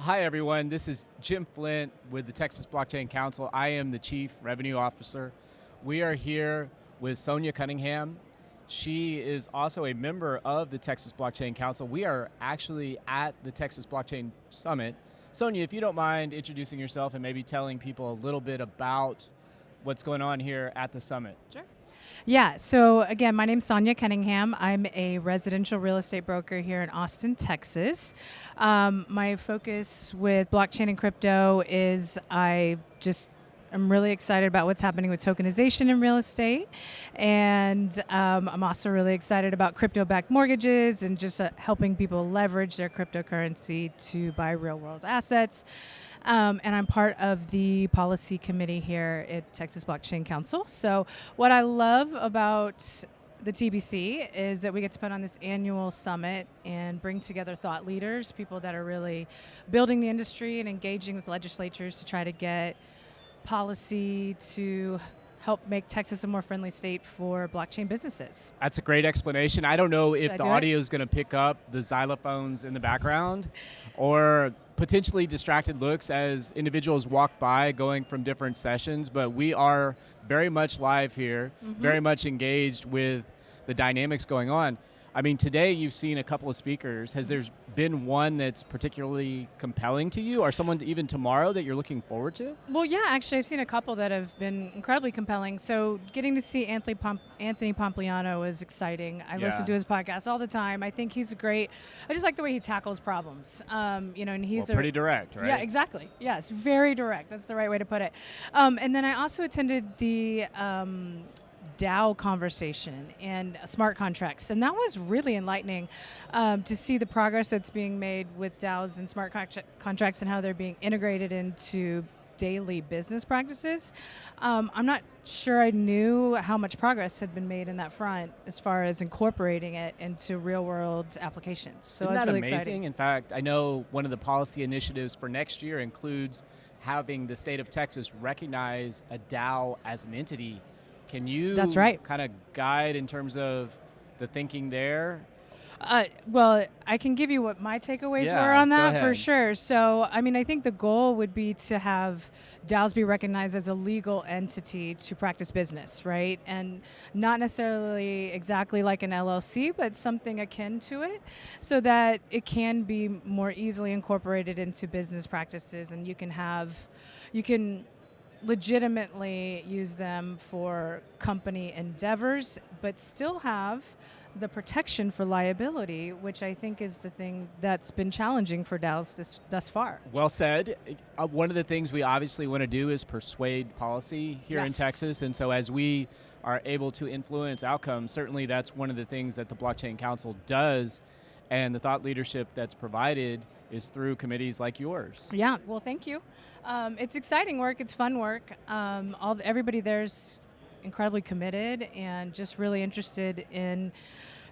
Hi, everyone. This is Jim Flint with the Texas Blockchain Council. I am the Chief Revenue Officer. We are here with Sonya Cunningham. She is also a member of the Texas Blockchain Council. We are actually at the Texas Blockchain Summit. Sonya, if you don't mind introducing yourself and maybe telling people a little bit about what's going on here at the summit. Sure. Yeah, so again, my name's Sonya Cunningham. I'm a residential real estate broker here in Austin, Texas. My focus with blockchain and crypto is I'm really excited about what's happening with tokenization in real estate. And I'm also really excited about crypto-backed mortgages and just helping people leverage their cryptocurrency to buy real-world assets. And I'm part of the policy committee here at Texas Blockchain Council. So what I love about the TBC is that we get to put on this annual summit and bring together thought leaders, people that are really building the industry and engaging with legislatures to try to get policy to help make Texas a more friendly state for blockchain businesses. That's a great explanation. I don't know if the audio is going to pick up the xylophones in the background or potentially distracted looks as individuals walk by going from different sessions, but we are very much live here, very much engaged with the dynamics going on. I mean, today you've seen a couple of speakers. Has there been one that's particularly compelling to you, or someone even tomorrow that you're looking forward to? Well, yeah, actually, I've seen a couple that have been incredibly compelling. So getting to see Anthony Pompliano is exciting. I listen to his podcast all the time. I think he's great. I just like the way he tackles problems. And he's pretty direct, right? Yeah, exactly. Yes, very direct. That's the right way to put it. And then I also attended the DAO conversation and smart contracts. And that was really enlightening to see the progress that's being made with DAOs and smart contracts and how they're being integrated into daily business practices. I'm not sure I knew how much progress had been made in that front as far as incorporating it into real world applications. So Isn't that really amazing? Exciting. In fact, I know one of the policy initiatives for next year includes having the state of Texas recognize a DAO as an entity. Can you That's right. kind of guide in terms of the thinking there? Well, I can give you what my takeaways were on that for sure. So, I mean, I think the goal would be to have DAOs be recognized as a legal entity to practice business, right? And not necessarily exactly like an LLC, but something akin to it so that it can be more easily incorporated into business practices, and you can legitimately use them for company endeavors, but still have the protection for liability, which I think is the thing that's been challenging for DAOs thus far. Well said. One of the things we obviously want to do is persuade policy here in Texas, and so as we are able to influence outcomes, certainly that's one of the things that the Blockchain Council does, and the thought leadership that's provided is through committees like yours. Yeah, well, thank you. It's exciting work. It's fun work. Everybody there's incredibly committed and just really interested in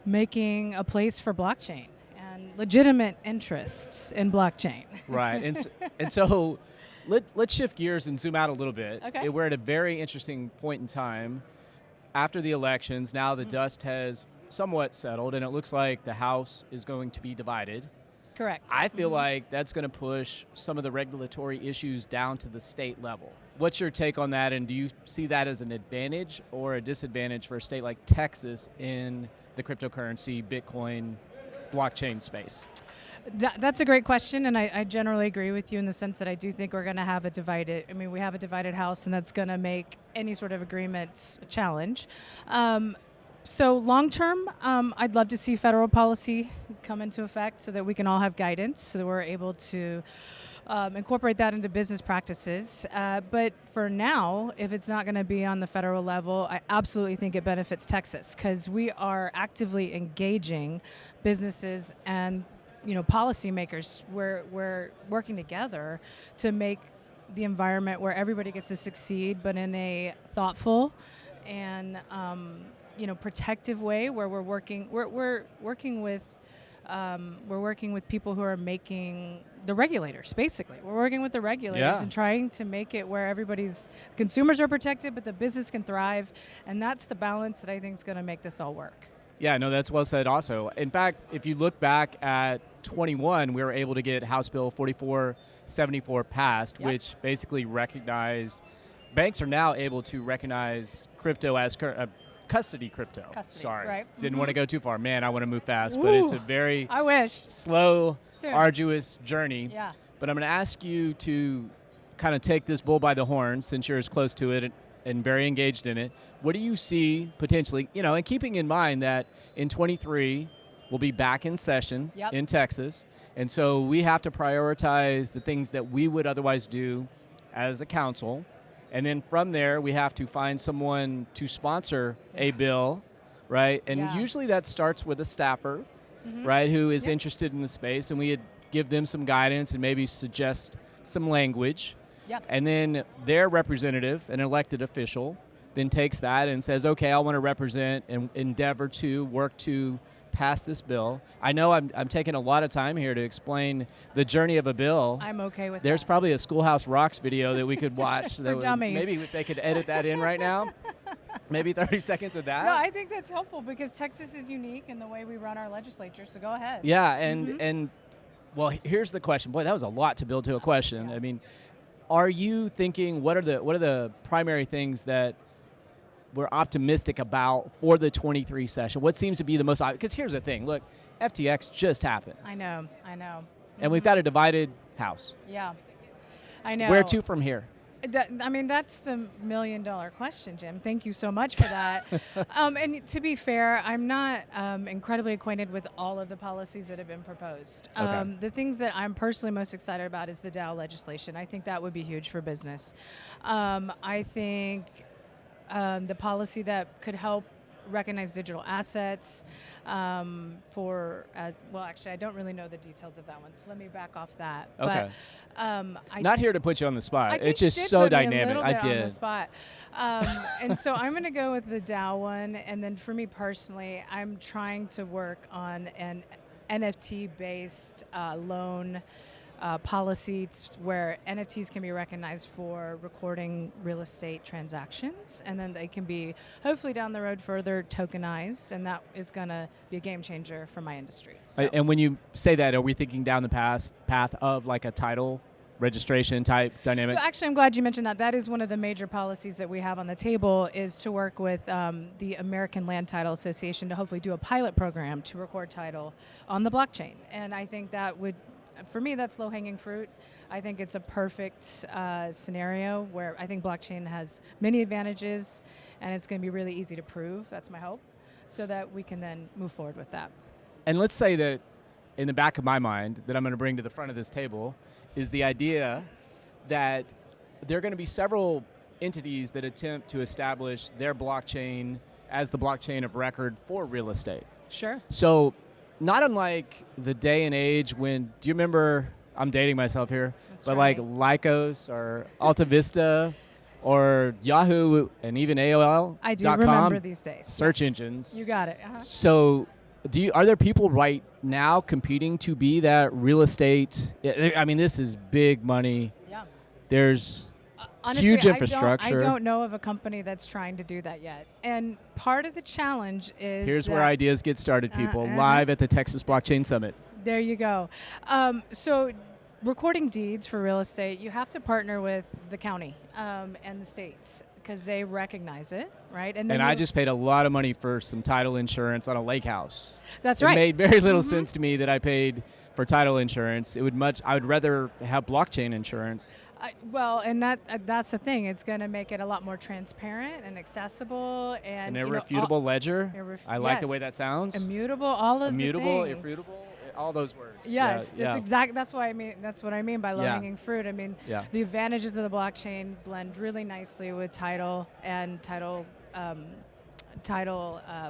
making a place for blockchain and legitimate interests in blockchain. Right, and so let's shift gears and zoom out a little bit. Okay. We're at a very interesting point in time. After the elections, now the dust has somewhat settled, and it looks like the House is going to be divided. Correct. I feel like that's going to push some of the regulatory issues down to the state level. What's your take on that, and do you see that as an advantage or a disadvantage for a state like Texas in the cryptocurrency, Bitcoin, blockchain space? That's a great question, and I generally agree with you in the sense that I do think we're going to have we have a divided House, and that's going to make any sort of agreement a challenge. So long term, I'd love to see federal policy come into effect so that we can all have guidance, so that we're able to incorporate that into business practices. But for now, if it's not going to be on the federal level, I absolutely think it benefits Texas because we are actively engaging businesses and policymakers. We're working together to make the environment where everybody gets to succeed, but in a thoughtful and protective way, where we're working with people who are making the regulators. Basically, we're working with the regulators and trying to make it where consumers are protected, but the business can thrive, and that's the balance that I think is going to make this all work. Yeah, no, that's well said also. In fact, if you look back at 21, we were able to get House Bill 4474 passed, which basically recognized, banks are now able to recognize crypto as custody crypto. Sorry, right. Didn't want to go too far. Man, I want to move fast, but it's a very slow, arduous journey. Yeah. But I'm going to ask you to kind of take this bull by the horn, since you're as close to it and very engaged in it. What do you see potentially, and keeping in mind that in 23, we'll be back in session in Texas. And so we have to prioritize the things that we would otherwise do as a council. And then from there, we have to find someone to sponsor a bill, right? And usually that starts with a staffer, right, who is interested in the space. And we would give them some guidance and maybe suggest some language. And then their representative, an elected official, then takes that and says, okay, I want to represent and endeavor to work to pass this bill. I know I'm taking a lot of time here to explain the journey of a bill. I'm okay with There's that. probably a Schoolhouse Rocks video that we could watch. For dummies. Maybe if they could edit that in right now. Maybe 30 seconds of that. No, I think that's helpful because Texas is unique in the way we run our legislature, so go ahead. Yeah, and well, here's the question. Boy, that was a lot to build to a question. I mean, are you thinking, what are the primary things that we're optimistic about for the 23 session? What seems to be the most obvious? Because here's the thing. Look, FTX just happened. I know. And we've got a divided House. Yeah, I know. Where to from here? That's the $1 million question, Jim. Thank you so much for that. And to be fair, I'm not incredibly acquainted with all of the policies that have been proposed. The things that I'm personally most excited about is the Dow legislation. I think that would be huge for business. I think the policy that could help recognize digital assets actually, I don't really know the details of that one, so let me back off that. Okay. But Not here to put you on the spot. It's just so dynamic. I did. On the spot. And so I'm going to go with the Dow one, and then for me personally, I'm trying to work on an NFT-based loan policy where NFTs can be recognized for recording real estate transactions, and then they can be hopefully down the road further tokenized, and that is going to be a game changer for my industry. So. And when you say that, are we thinking down the path of like a title registration type dynamic? So actually, I'm glad you mentioned that. That is one of the major policies that we have on the table, is to work with the American Land Title Association to hopefully do a pilot program to record title on the blockchain. And I think that would, for me, that's low-hanging fruit. I think it's a perfect scenario where I think blockchain has many advantages, and it's going to be really easy to prove. That's my hope, so that we can then move forward with that. And let's say that in the back of my mind that I'm going to bring to the front of this table is the idea that there are going to be several entities that attempt to establish their blockchain as the blockchain of record for real estate. Sure. So not unlike the day and age when, do you remember, I'm dating myself here, but like Lycos or Alta Vista or Yahoo and even AOL.com. I do remember these days. Search engines. You got it. So are there people right now competing to be that real estate? I mean, this is big money. Yeah. There's honestly, huge infrastructure. I don't know of a company that's trying to do that yet. And part of the challenge is Here's where ideas get started, people. Live at the Texas Blockchain Summit. There you go. So recording deeds for real estate, you have to partner with the county and the states because they recognize it, right? And then I just paid a lot of money for some title insurance on a lake house. That's right. It made very little sense to me that I paid for title insurance. I would rather have blockchain insurance. And that's the thing. It's going to make it a lot more transparent and accessible, and an irrefutable ledger. I like the way that sounds. Immutable, all of immutable, the things. irrefutable, all those words. Yes, that's what I mean. That's what I mean by low-hanging fruit. I mean, the advantages of the blockchain blend really nicely with title and title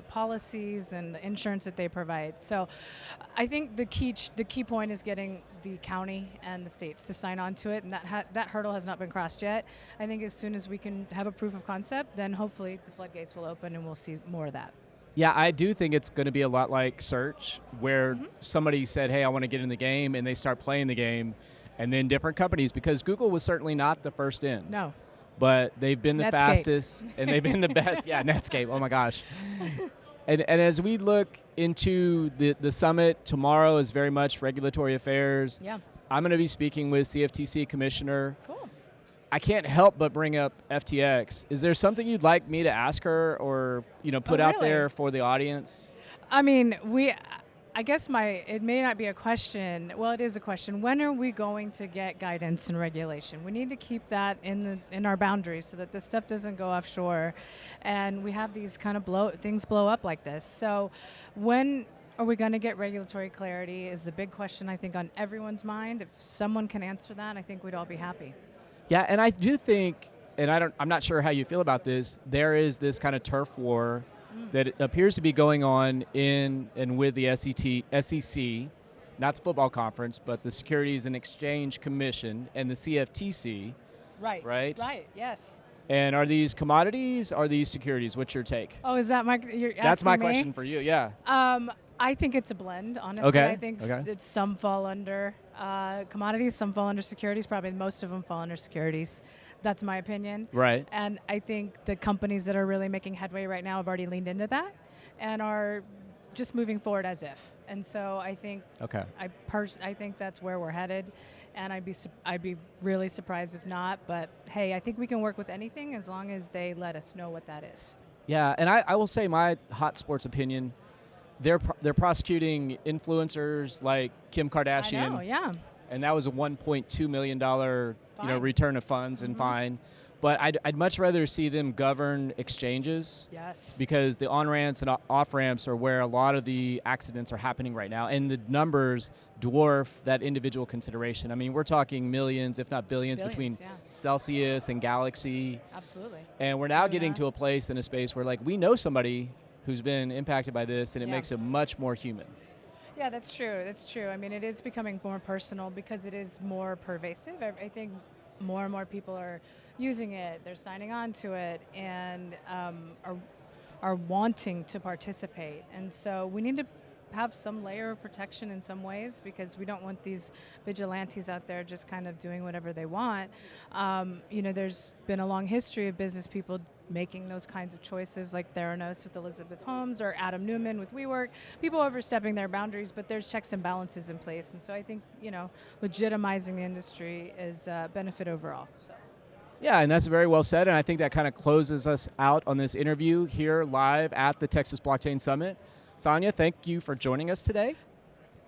policies and the insurance that they provide. So I think the key point is getting the county and the states to sign on to it, and that hurdle has not been crossed yet. I think as soon as we can have a proof of concept, then hopefully the floodgates will open and we'll see more of that. Yeah, I do think it's going to be a lot like search, where somebody said, hey, I want to get in the game, and they start playing the game, and then different companies, because Google was certainly not the first in. No. But they've been the Netscape. fastest, and they've been the best. Yeah, Netscape. Oh, my gosh. And as we look into the summit, tomorrow is very much regulatory affairs. Yeah. I'm going to be speaking with CFTC Commissioner. Cool. I can't help but bring up FTX. Is there something you'd like me to ask her or put out there for the audience? I mean, I guess it may not be a question. Well, it is a question. When are we going to get guidance and regulation? We need to keep that in our boundaries so that this stuff doesn't go offshore, and we have these kind of things blow up like this. So, when are we going to get regulatory clarity? Is the big question I think on everyone's mind. If someone can answer that, I think we'd all be happy. Yeah, and I do think, and I'm not sure how you feel about this. There is this kind of turf war that appears to be going on in and with the SEC, not the football conference, but the Securities and Exchange Commission and the CFTC. Right. Right? Right, yes. And are these commodities? Are these securities? What's your take? Oh, is that you're asking That's my me? question for you, yeah. I think it's a blend, honestly. Okay. I think it's some fall under commodities, some fall under securities. Probably most of them fall under securities. That's my opinion. Right. And I think the companies that are really making headway right now have already leaned into that and are just moving forward as if. And so I think I think that's where we're headed, and I'd be really surprised if not. But hey, I think we can work with anything as long as they let us know what that is. Yeah, and I will say my hot sports opinion. They're prosecuting influencers like Kim Kardashian. I know, yeah. And that was a $1.2 million return of funds and fine. But I'd much rather see them govern exchanges. Yes. Because the on-ramps and off-ramps are where a lot of the accidents are happening right now. And the numbers dwarf that individual consideration. I mean, we're talking millions, if not billions between Celsius and Galaxy. Absolutely. And we're now getting to a place in a space where we know somebody who's been impacted by this, and it makes it much more human. Yeah, that's true. That's true. I mean, it is becoming more personal because it is more pervasive. I think more and more people are using it. They're signing on to it and are wanting to participate. And so we need to have some layer of protection in some ways because we don't want these vigilantes out there just kind of doing whatever they want. There's been a long history of business people making those kinds of choices, like Theranos with Elizabeth Holmes or Adam Newman with WeWork, people overstepping their boundaries, but there's checks and balances in place. And so I think, legitimizing the industry is a benefit overall. So. Yeah, and that's very well said, and I think that kind of closes us out on this interview here live at the Texas Blockchain Summit. Sonya, thank you for joining us today.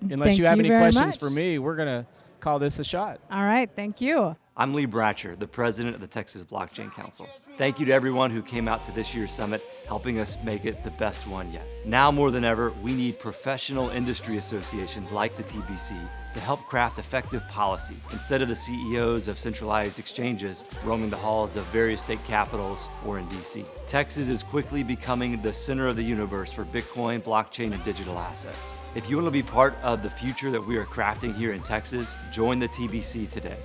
Unless you have any questions for me, we're going to call this a shot. All right, thank you. I'm Lee Bratcher, the president of the Texas Blockchain Council. Thank you to everyone who came out to this year's summit, helping us make it the best one yet. Now more than ever, we need professional industry associations like the TBC to help craft effective policy instead of the CEOs of centralized exchanges roaming the halls of various state capitals or in DC. Texas is quickly becoming the center of the universe for Bitcoin, blockchain, and digital assets. If you want to be part of the future that we are crafting here in Texas, join the TBC today.